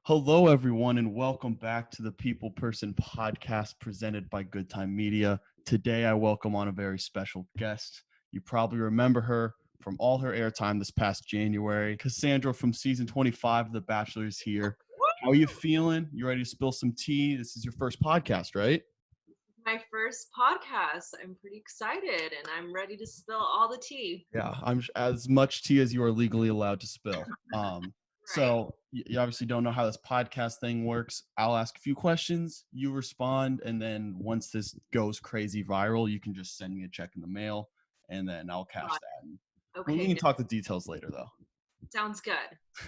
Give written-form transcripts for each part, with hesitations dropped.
Hello, everyone, and welcome back to the People Person podcast presented by Good Time Media. Today, I welcome on a very special guest. You probably remember her from all her airtime this past January. Casandra from season 25 of The Bachelor is here. How are you feeling? You ready to spill some tea? This is your first podcast, right? My first podcast. I'm pretty excited and I'm ready to spill all the tea. Yeah, I'm as much tea as you are legally allowed to spill. Right. So you obviously don't know how this podcast thing works. I'll ask a few questions, you respond, and then once this goes crazy viral, you can just send me a check in the mail, and then I'll cash Got that. And we Okay, can no, talk the details later, though. sounds good.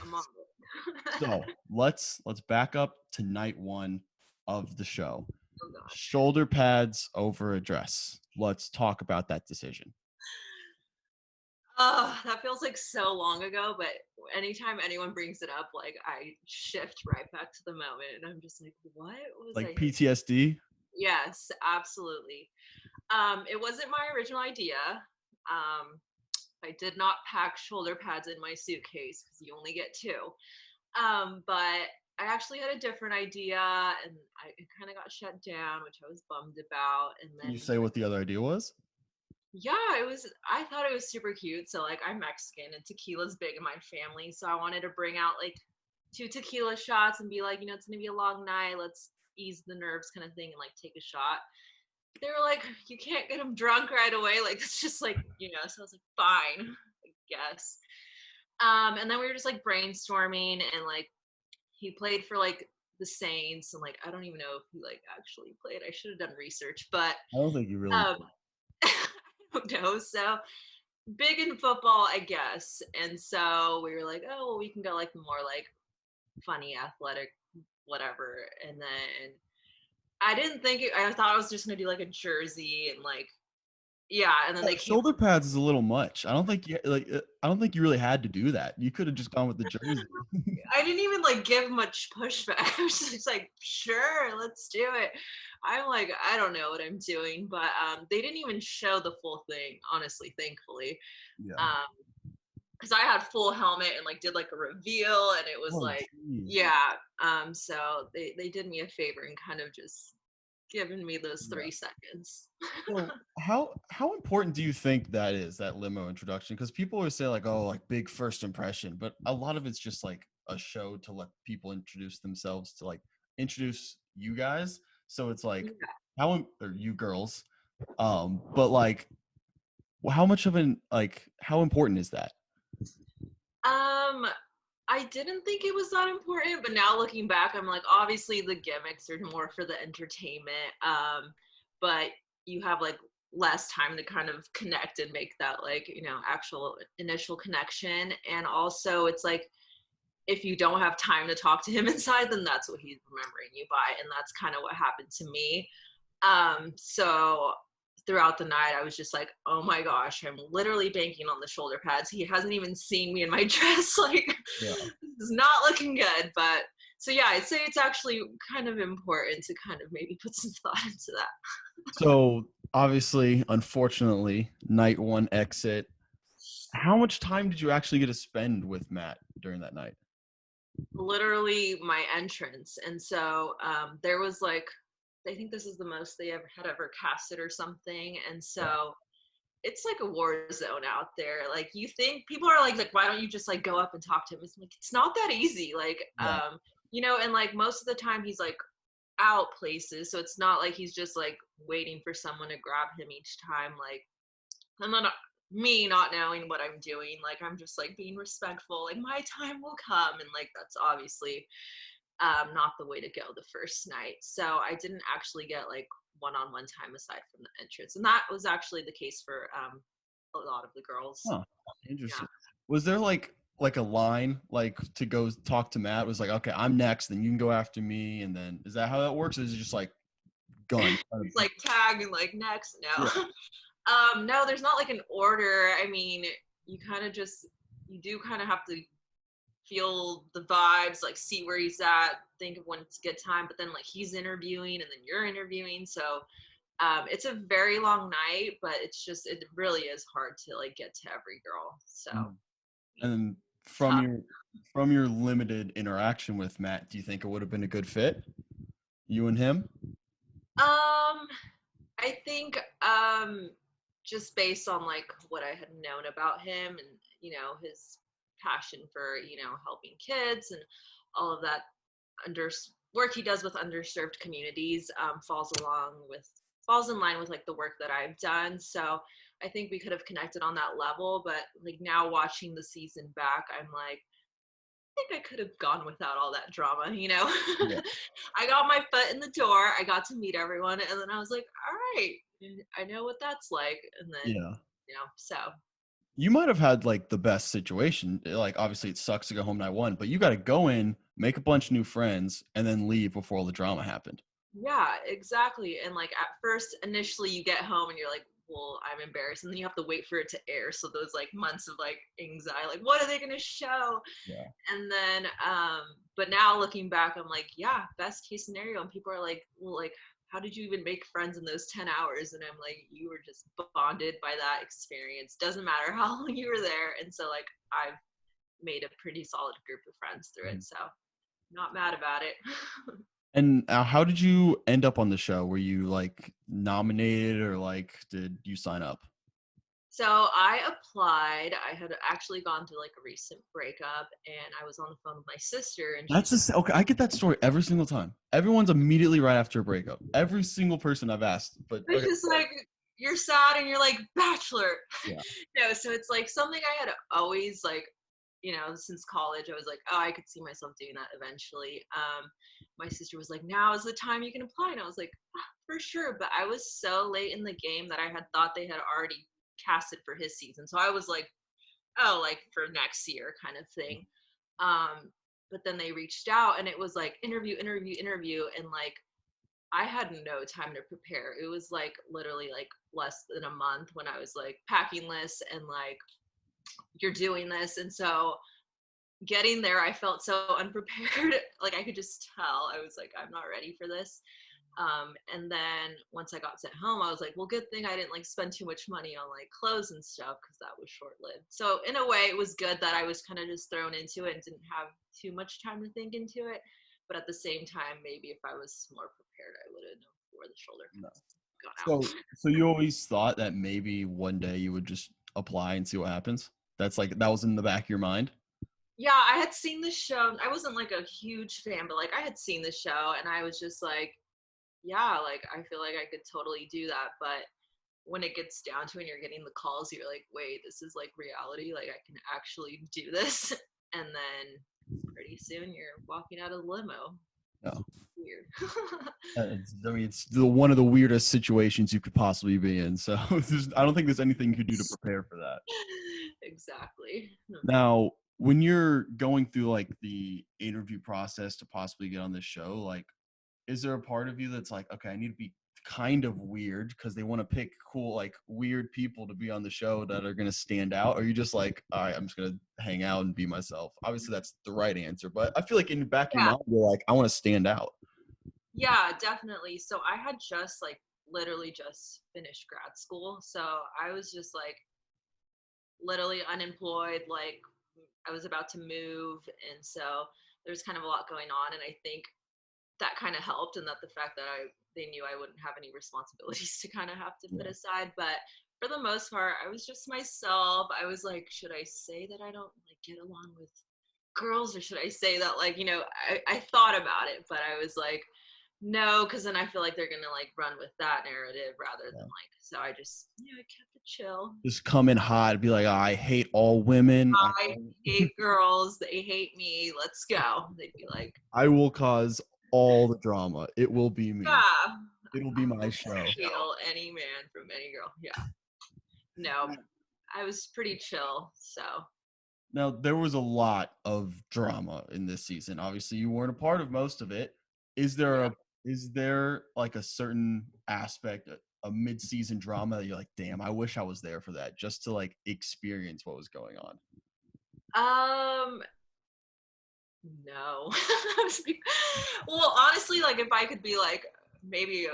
I'm on it. So let's back up to night one of the show. Oh gosh. Shoulder pads over a dress. Let's talk about that decision. Oh, that feels like so long ago, but anytime anyone brings it up, like I shift right back to the moment and I'm just like, what was Like I thinking? PTSD. Yes, absolutely. It wasn't my original idea. I did not pack shoulder pads in my suitcase because you only get two. But I actually had a different idea and it kind of got shut down, which I was bummed about. And Can you then, say what the other idea was? yeah, I thought it was super cute. So, like, I'm Mexican and tequila's big in my family. So, I wanted to bring out like two tequila shots and be like, it's going to be a long night. Let's ease the nerves kind of thing and like take a shot. They were like, you can't get them drunk right away. Like, it's just like, so I was like, fine, I guess. And then we were just like brainstorming and like, he played for like the Saints and like I don't even know if he like actually played. I should have done research, but I don't think you really. um I don't know. So big in football, I guess. And so we were like, oh well, we can go like more like funny, athletic, whatever. And then I didn't think I thought I was just gonna do like a jersey and like yeah, and then Yeah, they came. shoulder pads is a little much. I don't think you like. I don't think you really had to do that. You could have just gone with the jersey. I didn't even like give much pushback. I was just like, sure, let's do it. I'm like, I don't know what I'm doing, but they didn't even show the full thing, honestly, thankfully. Yeah. Because I had full helmet and like did like a reveal, and it was Oh, like, geez. yeah. So they did me a favor and kind of just given me those Yeah. 3 seconds. So how important do you think that is, that limo introduction? Because people always say like, oh, like big first impression, but a lot of it's just like a show to let people introduce themselves, to like introduce you guys. So it's like or you girls, but like how much of an like how important is that? Um, I didn't think it was that important, but now looking back, I'm like, obviously the gimmicks are more for the entertainment. But you have like less time to kind of connect and make that like, actual initial connection. And also it's like if you don't have time to talk to him inside, then that's what he's remembering you by. And that's kind of what happened to me. So throughout the night, I was just like, oh my gosh, I'm literally banking on the shoulder pads. He hasn't even seen me in my dress. Like, Yeah. this is not looking good. But so, yeah, I'd say it's actually kind of important to kind of maybe put some thought into that. So obviously, unfortunately, night one exit. How much time did you actually get to spend with Matt during that night? Literally my entrance. And so there was like, I think this is the most they ever had ever casted or something. And Yeah. so it's like a war zone out there. Like you think people are like, why don't you just like go up and talk to him? It's like, it's not that easy. Like, Yeah. and like most of the time he's like out places. So it's not like he's just like waiting for someone to grab him each time. Like I'm not me not knowing what I'm doing. Like I'm just like being respectful. Like my time will come. And like, that's obviously not the way to go the first night. So I didn't actually get like one-on-one time aside from the entrance, and that was actually the case for a lot of the girls. Huh. Yeah. Interesting. Was there like a line like to go talk to Matt? It was like, okay, I'm next, then you can go after me, and then is that how that works? Or is it just like gun? It's like tag and like next. Yeah. No. No, there's not like an order. I mean, you kind of just you do kind of have to feel the vibes, like see where he's at, think of when it's a good time, but then like he's interviewing and then you're interviewing. So it's a very long night, but it really is hard to like get to every girl. So Mm. And then from tough. from your limited interaction with Matt, do you think it would have been a good fit? You and him? Um, I think just based on like what I had known about him and his passion for helping kids and all of that under work he does with underserved communities falls in line with like the work that I've done. So I think we could have connected on that level. But like now watching the season back, I'm like, I think I could have gone without all that drama, Yeah. I got my foot in the door, I got to meet everyone, and then I was like, all right, I know what that's like. And then, Yeah. so You might have had like the best situation. Like obviously it sucks to go home night one, but you got to go in, make a bunch of new friends, and then leave before all the drama happened. yeah, exactly. And like at first, initially, you get home and you're like, well, I'm embarrassed. And then you have to wait for it to air. So those like months of like anxiety, like, what are they going to show? Yeah. And then, but now looking back, I'm like, yeah, best case scenario. And people are like, well, like, how did you even make friends in those 10 hours? And I'm like, you were just bonded by that experience. Doesn't matter how long you were there. And so, like, I've made a pretty solid group of friends through it. Mhm. So, not mad about it. And how did you end up on the show? Were you like nominated or like did you sign up? So I applied. I had actually gone through like a recent breakup, and I was on the phone with my sister, and That's she's just okay. I get that story every single time. Everyone's immediately right after a breakup. Every single person I've asked. But it's okay. just like you're sad, and you're like Bachelor. Yeah. No, so it's like something I had always like, since college. I was like, oh, I could see myself doing that eventually. My sister was like, now is the time you can apply, and I was like, ah, for sure. But I was so late in the game that I had thought they had already casted for his season, so I was like, oh, like for next year kind of thing. Um, but then they reached out and it was like interview, interview, interview. And like, I had no time to prepare. It was like literally like less than a month when I was like packing lists and like, you're doing this. And so getting there, I felt so unprepared. Like I could just tell I was like, I'm not ready for this. And then once I got sent home, I was like, well, good thing I didn't like spend too much money on like clothes and stuff because that was short lived. So in a way, it was good that I was kind of just thrown into it and didn't have too much time to think into it. But at the same time, maybe if I was more prepared, I would have known before the shoulder No. pads gone out. So you always thought that maybe one day you would just apply and see what happens? That's like that was in the back of your mind? Yeah, I had seen the show. I wasn't like a huge fan, but like I had seen the show and I was just like, yeah, like I feel like I could totally do that. But when it gets down to it and you're getting the calls, you're like, wait, this is like reality. Like I can actually do this. And then pretty soon you're walking out of the limo. No. Weird. I mean, it's one of the weirdest situations you could possibly be in. So I don't think there's anything you could do to prepare for that. Exactly. Now, when you're going through like the interview process to possibly get on this show, like, is there a part of you that's like, okay, I need to be kind of weird because they want to pick cool, like weird people to be on the show that are going to stand out? Or are you just like, all right, I'm just going to hang out and be myself? Obviously, that's the right answer, but I feel like in the back of your Yeah. mind, you're like, I want to stand out. Yeah, definitely. So I had just like literally just finished grad school. So I was just like literally unemployed. Like I was about to move. And so there's kind of a lot going on. And I think that kind of helped, and that the fact that they knew I wouldn't have any responsibilities to kind of have to put Yeah. aside. But for the most part, I was just myself. I was like, should I say that I don't like get along with girls, or should I say that like I thought about it, but I was like, no, because then I feel like they're gonna like run with that narrative rather than Yeah. like. So I just I kept it chill. Just come in hot, be like, "Oh, I hate all women. I hate girls. They hate me. Let's go. They'd be like, I will cause all the drama. It will be me. yeah, It'll be I my will show." steal any man from any girl. Yeah. No, I was pretty chill. So Now, there was a lot of drama in this season. Obviously, you weren't a part of most of it. Is there yeah. a is there like a certain aspect, a mid-season drama that you're like, damn, I wish I was there for that, just to like experience what was going on? Um, no. Well, honestly, like if I could be like maybe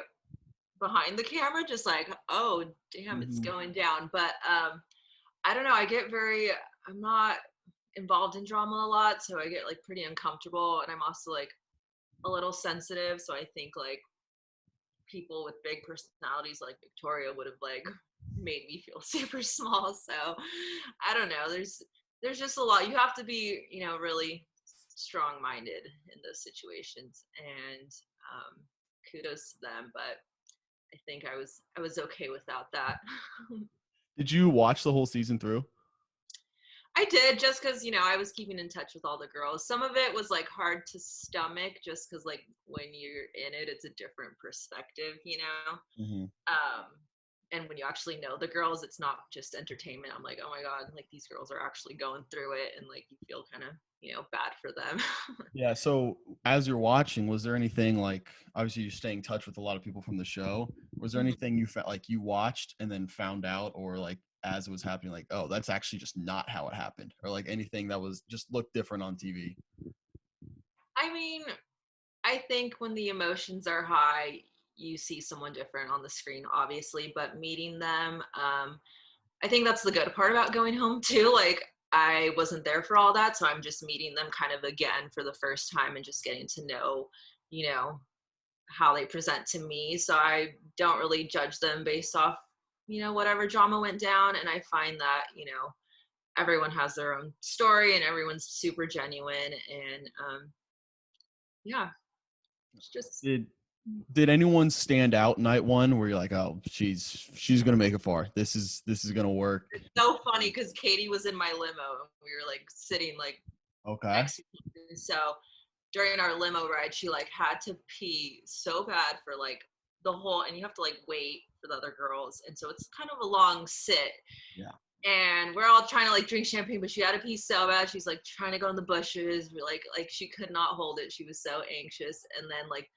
behind the camera, just like, oh damn, it's Mhm. going down. But I don't know. I get very. I'm not. involved in drama a lot, so I get like pretty uncomfortable, and I'm also like a little sensitive, so I think like people with big personalities like Victoria would have like made me feel super small. So I don't know. There's just a lot. You have to be, really strong minded in those situations. And kudos to them. But I think I was okay without that. Did you watch the whole season through? I did, just because I was keeping in touch with all the girls. Some of it was like hard to stomach, just because like when you're in it, it's a different perspective. Mm-hmm. Um, and when you actually know the girls, it's not just entertainment. I'm like, oh my god, like these girls are actually going through it, and like you feel kind of bad for them. Yeah. So as you're watching, was there anything like obviously you stay in touch with a lot of people from the show? Was there anything you felt like you watched and then found out, or like as it was happening, like, oh, that's actually just not how it happened, or like anything that was just looked different on TV? I mean, I think when the emotions are high, you see someone different on the screen, obviously, but meeting them, I think that's the good part about going home too. Like I wasn't there for all that, so I'm just meeting them kind of again for the first time and just getting to know, you know, how they present to me. So I don't really judge them based off, whatever drama went down. And I find that, everyone has their own story and everyone's super genuine. And yeah, it's just Did anyone stand out night one where you're like, oh, she's gonna make it far. This is gonna work. it's so funny because Katie was in my limo and we were like sitting like Okay. next to each other. So during our limo ride, she like had to pee so bad for like the whole, and you have to like wait for the other girls, and so it's kind of a long sit. Yeah. And we're all trying to like drink champagne, but she had to pee so bad. She's like trying to go in the bushes. We're like she could not hold it. She was so anxious. And then like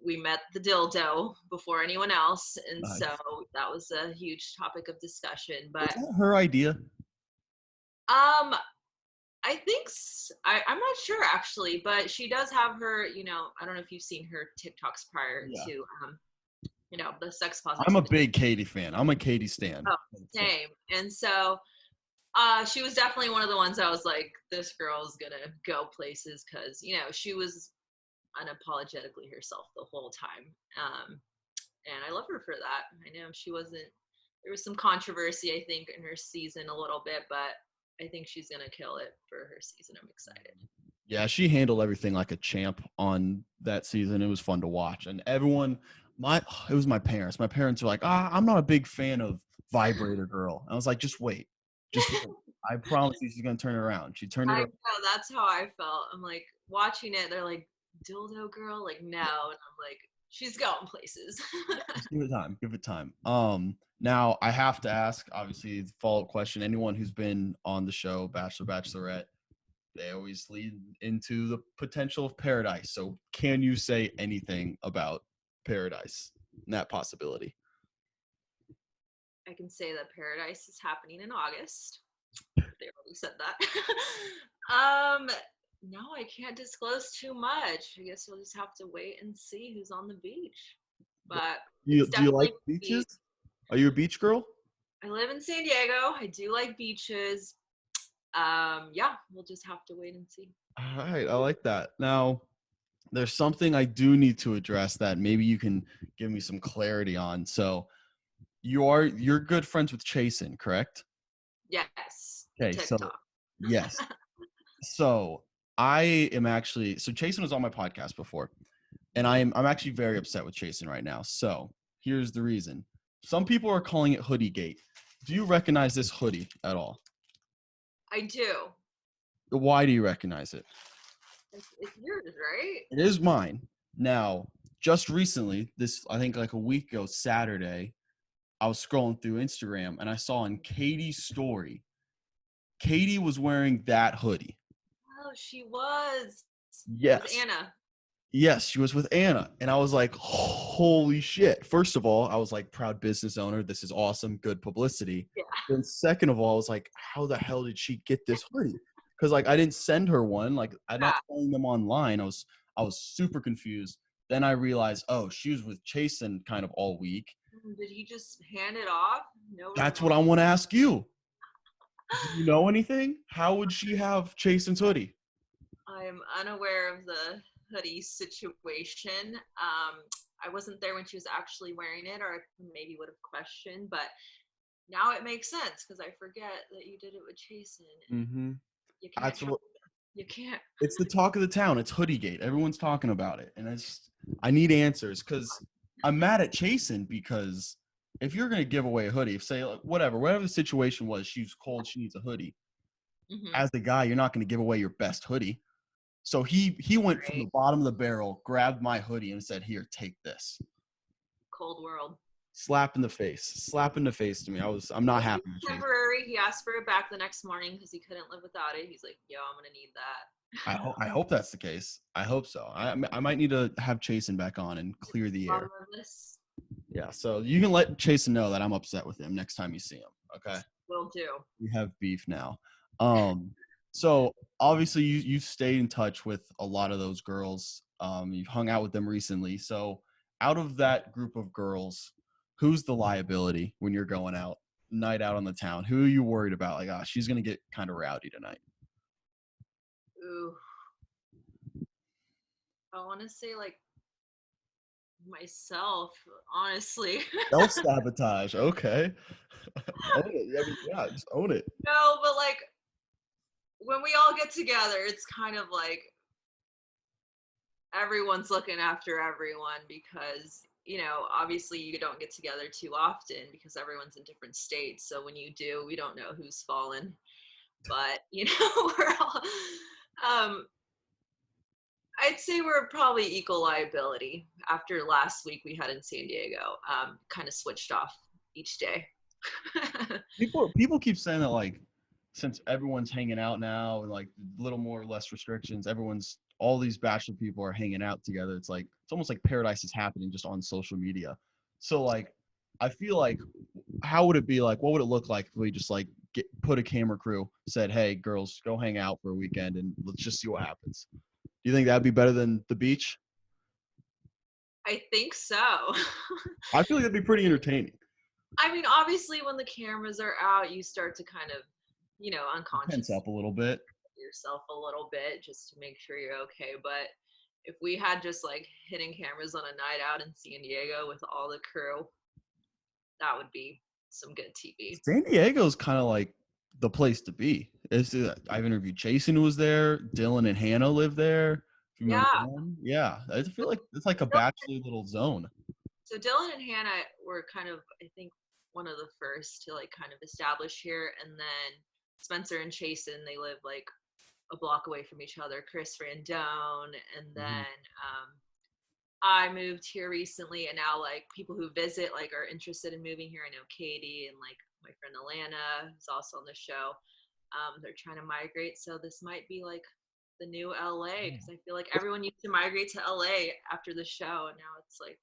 we met the dildo before anyone else, and so Nice. that was a huge topic of discussion. Was But that her idea? um, I think I'm not sure actually, but she does have her. I don't know if you've seen her TikToks prior Yeah. to the sex I'm a positivity. big Katie fan. I'm a Katie stan. Oh, same. And so she was definitely one of the ones I was like, this girl's gonna go places because she was unapologetically herself the whole time. And I love her for that. I know she wasn't. There was some controversy, I think, in her season a little bit, but I think she's gonna kill it for her season. I'm excited. Yeah, she handled everything like a champ on that season. It was fun to watch. And everyone, it was my parents. My parents were like, I'm not a big fan of Vibrator Girl. And I was like, just wait. Just wait. I promise you she's going to turn it around. She turned it I around. know that's how I felt. I'm like watching it. They're like dildo girl, like no, and I'm like she's going places. Just give it time. Give it time. Now I have to ask, obviously, the follow-up question. Anyone who's been on the show, Bachelor, Bachelorette, they always lead into the potential of paradise. So can you say anything about paradise and that possibility? I can say that Paradise is happening in August. They already said that. um, no, I can't disclose too much. I guess you'll just have to wait and see who's on the beach. But it's Do you like definitely beaches? Are you a beach girl? I live in San Diego. I do like beaches. Yeah, we'll just have to wait and see. All right, I like that. Now, there's something I do need to address that maybe you can give me some clarity on. So, you're good friends with Chasen, correct? Yes, Okay, so TikTok. yes. So, I am actually Chasen was on my podcast before, and I'm actually very upset with Chasen right now. So, here's the reason. Some people are calling it hoodie-gate. Do you recognize this hoodie at all? I do. Why do you recognize it? It's yours, right? It is mine. Now, just recently, I think like a week ago, Saturday, I was scrolling through Instagram and I saw in Katie's story, Katie was wearing that hoodie. Oh, she was. With Yes. Anna. Yes, she was with Anna. And I was like, holy shit. First of all, I was like, proud business owner. This is awesome. Good publicity. Yeah. Then second of all, I was like, how the hell did she get this hoodie? Because like I didn't send her one. Like I'm not selling them online. I was super confused. Then I realized, oh, she was with Chasen kind of all week. Did he just hand it off? No That's what I remorse. want to ask you. Do you know anything? How would she have Chasen's hoodie? I'm unaware of the hoodie situation. I wasn't there when she was actually wearing it, or I maybe would have questioned, but now it makes sense because I forget that you did it with Chasen, and Mm-hmm. you can't That's trust what. them. You can't. It's the talk of the town. It's hoodie-gate. Everyone's talking about it, and I need answers because I'm mad at Chasen because if you're gonna give away a hoodie, if say like, whatever the situation was, she's cold, she needs a hoodie. Mm-hmm. As the guy, you're not gonna give away your best hoodie. So he went from Right. the bottom of the barrel, grabbed my hoodie, and said, "Here, take this." Cold world. Slap in the face to me. I'm not Maybe happy with Chase. temporary. He asked for it back the next morning because he couldn't live without it. He's like, "Yo, I'm gonna need that." I hope that's the case. I hope so. I might need to have Chasen back on and clear the Bottom air. of this Yeah, so you can let Chasen know that I'm upset with him next time you see him. Okay, will do. we have beef now. Um, so obviously you stayed in touch with a lot of those girls. You've hung out with them recently. So out of that group of girls, who's the liability when you're going out, night out on the town? Who are you worried about? Like, she's gonna get kind of rowdy tonight. Ooh, I want to say like myself, honestly. Self sabotage. Okay. Own it. I mean, yeah, just own it. No, but like when we all get together, it's kind of like everyone's looking after everyone because obviously you don't get together too often because everyone's in different states. So when you do, we don't know who's fallen, but we're all. Um, I'd say we're probably equal liability. After last week we had in San Diego, kind of switched off each day. People keep saying that like since everyone's hanging out now and like a little more or less restrictions, all these bachelor people are hanging out together. It's almost like paradise is happening just on social media. So like I feel like how would it be like what would it look like if we just like put a camera crew, said, "Hey girls, go hang out for a weekend and let's just see what happens." Do you think that'd be better than the beach? I think so. I feel like that'd be pretty entertaining. I mean, obviously, when the cameras are out, you start to kind of, Tense unconscious up a little bit. yourself a little bit just to make sure you're okay. But if we had just like hidden cameras on a night out in San Diego with all the crew, that would be some good TV. San Diego's kind of like the place to be. I've interviewed Jason who was there. Dylan and Hannah live there. If you remember Yeah. them, yeah. I feel like it's like a bachelor little zone. So Dylan and Hannah were kind of, I think, one of the first to like kind of establish here, and then Spencer and Chasen, they live like a block away from each other. Chris Randone, and Mhm. then I moved here recently, and now like people who visit like are interested in moving here. I know Katie and like my friend Alana, who's also on the show. They're trying to migrate, so this might be like the new LA because I feel like everyone used to migrate to LA after the show, and now it's like,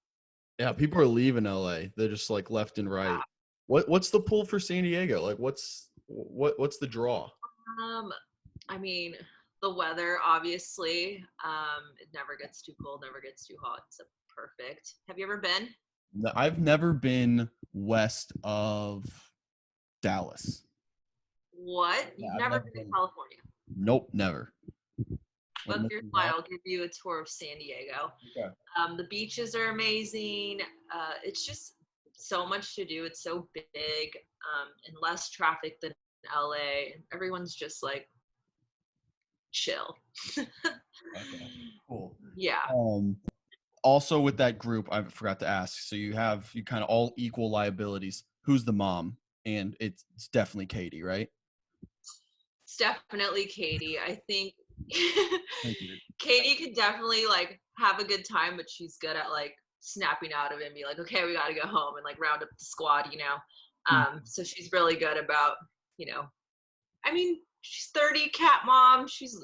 Yeah, people are leaving LA. They're just like left and right. What's the pull for San Diego? Like what's the draw? um, I mean, the weather obviously. It never gets too cold, never gets too hot. It's perfect. Have you ever been? I've never been west of Dallas. What? Yeah, You've I've never never been to been. California? Nope, never. Am I Book your missing flight. out? I'll give you a tour of San Diego. Okay. The beaches are amazing. It's just so much to do. It's so big, and less traffic than LA. Everyone's just like chill. Okay. Cool. Yeah. Um, Also with that group, I forgot to ask. So you kind of all equal liabilities. Who's the mom? And it's definitely Katie, right? It's definitely Katie. I think Thank you. Katie could definitely like have a good time, but she's good at like snapping out of it and be like, okay, we got to go home and like round up the squad. So she's really good about, you know, I mean, she's 30, cat mom. She's,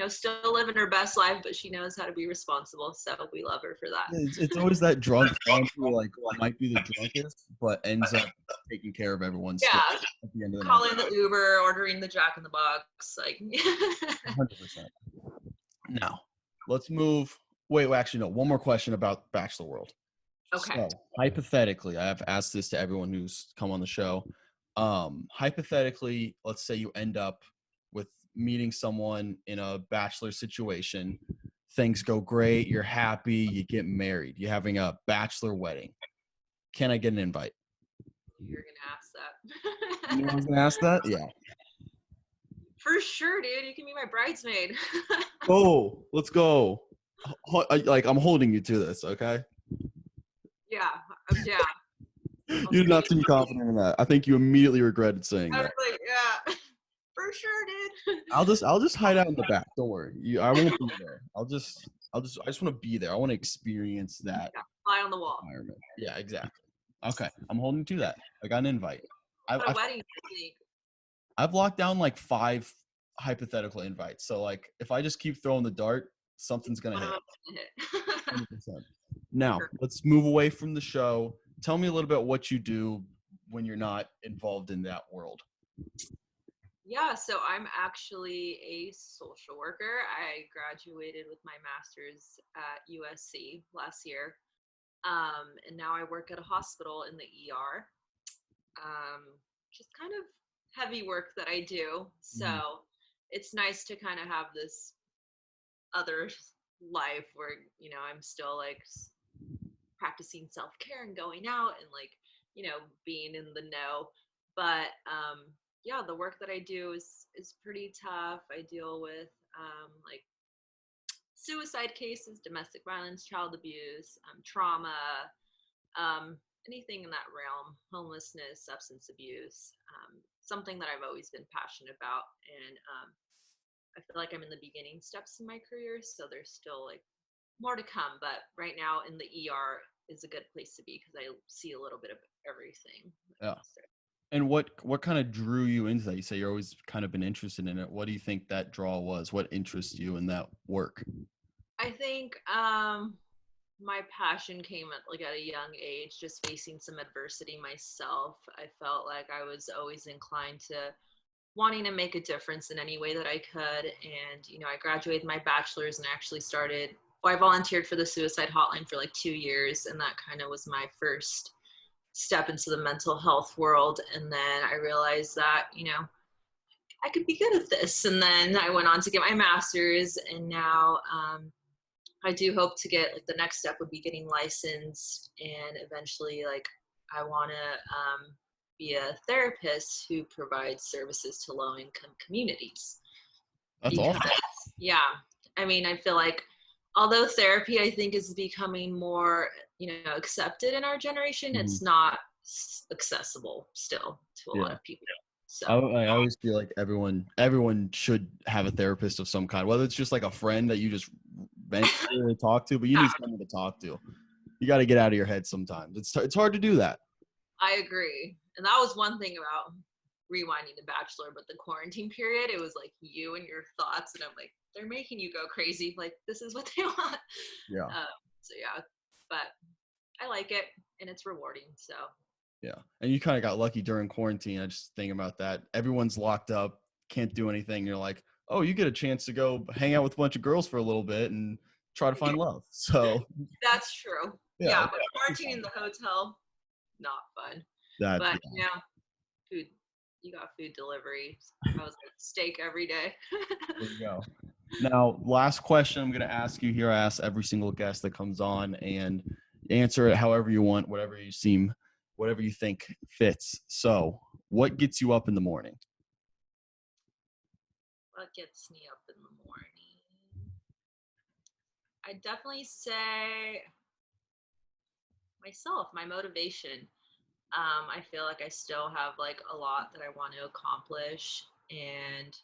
still living her best life, but she knows how to be responsible. So we love her for that. It's always that drunk friend who like might be the drunkest, but ends up taking care of everyone still Yeah, at the end of the night. calling the Uber, ordering the Jack in the Box, like. 100%. Now, let's move. Wait, well, actually, no. One more question about Bachelor World. Okay. So, hypothetically, I have asked this to everyone who's come on the show. hypothetically, let's say you end up with meeting someone in a bachelor situation. Things go great. You're happy. You get married. You're having a bachelor wedding. Can I get an invite? You're gonna ask that. You know I was gonna ask that. Yeah. For sure, dude. You can be my bridesmaid. Oh, let's go. Like I'm holding you to this, okay? Yeah, I'm down. You did not seem confident in that. I think you immediately regretted saying I was that. like, yeah, for sure, dude. I'll just hide out in the back. Don't worry. I won't be there. I just want to be there. I want to experience that Yeah, fly on the wall. environment. Yeah, exactly. Okay, I'm holding you to that. I got an invite. What a wedding technique. I've locked down like 5 hypothetical invites. So like if I just keep throwing the dart, something's gonna One of hit. them's gonna hit. 100%. Now let's move away from the show. Tell me a little bit what you do when you're not involved in that world. Yeah, so I'm actually a social worker. I graduated with my master's at USC last year. And now I work at a hospital in the ER. Just kind of heavy work that I do. So it's nice to kind of have this other life where, I'm still like practicing self-care and going out and like, being in the know. But yeah, the work that I do is pretty tough. I deal with like suicide cases, domestic violence, child abuse, trauma, anything in that realm, homelessness, substance abuse, something that I've always been passionate about. And I feel like I'm in the beginning steps in my career, so there's still like more to come. But right now in the ER is a good place to be because I see a little bit of everything. Yeah. And what kind of drew you into that? You say you're always kind of been interested in it. What do you think that draw was? What interests you in that work? I think my passion came at a young age, just facing some adversity myself. I felt like I was always inclined to wanting to make a difference in any way that I could. And, I graduated my bachelor's and actually I volunteered for the suicide hotline for like 2 years. And that kind of was my first step into the mental health world. And then I realized that, I could be good at this. And then I went on to get my master's, and now I do hope to get, like, the next step would be getting licensed, and eventually, like, I want to be a therapist who provides services to low-income communities. That's Because, awesome. yeah, I mean, I feel like although therapy, I think, is becoming more, accepted in our generation, it's not accessible still to a lot of people. So I always feel like everyone should have a therapist of some kind, whether it's just like a friend that you just vent to or talk to, but you need someone to talk to. You got to get out of your head sometimes. It's hard to do that. I agree. And that was one thing about rewinding The Bachelor, but the quarantine period, it was like you and your thoughts, and I'm like, they're making you go crazy. Like, this is what they want. Yeah. So yeah, but I like it, and it's rewarding. So yeah. And you kind of got lucky during quarantine. I just think about that. Everyone's locked up, can't do anything. You're like, oh, you get a chance to go hang out with a bunch of girls for a little bit and try to find love. So that's true. Yeah, but quarantine in the hotel, not fun. But food, you got food delivery. I was like, steak every day. There you go. Now, last question I'm going to ask you here. I ask every single guest that comes on, and answer it however you want, whatever you think fits. So, what gets you up in the morning? What gets me up in the morning? I'd definitely say myself, my motivation. I feel like I still have like a lot that I want to accomplish, and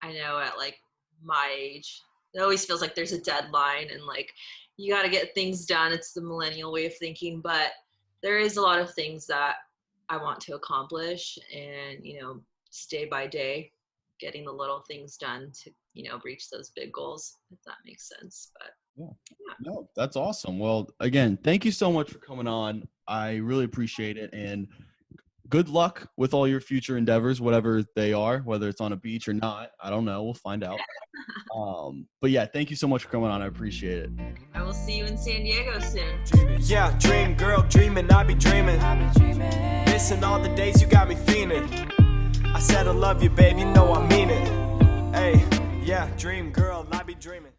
I know at like my age, it always feels like there's a deadline and like you got to get things done. It's the millennial way of thinking, but there is a lot of things that I want to accomplish, and day by day, getting the little things done to reach those big goals, if that makes sense. But yeah. No, that's awesome. Well, again, thank you so much for coming on. I really appreciate it, and good luck with all your future endeavors, whatever they are, whether it's on a beach or not. I don't know. We'll find out. But yeah, thank you so much for coming on. I appreciate it. I will see you in San Diego soon. Yeah, dream girl, dreaming, I be dreaming. Missing all the days you got me fiending. I said I love you, babe, you know I mean it. Hey, yeah, dream girl, I be dreaming.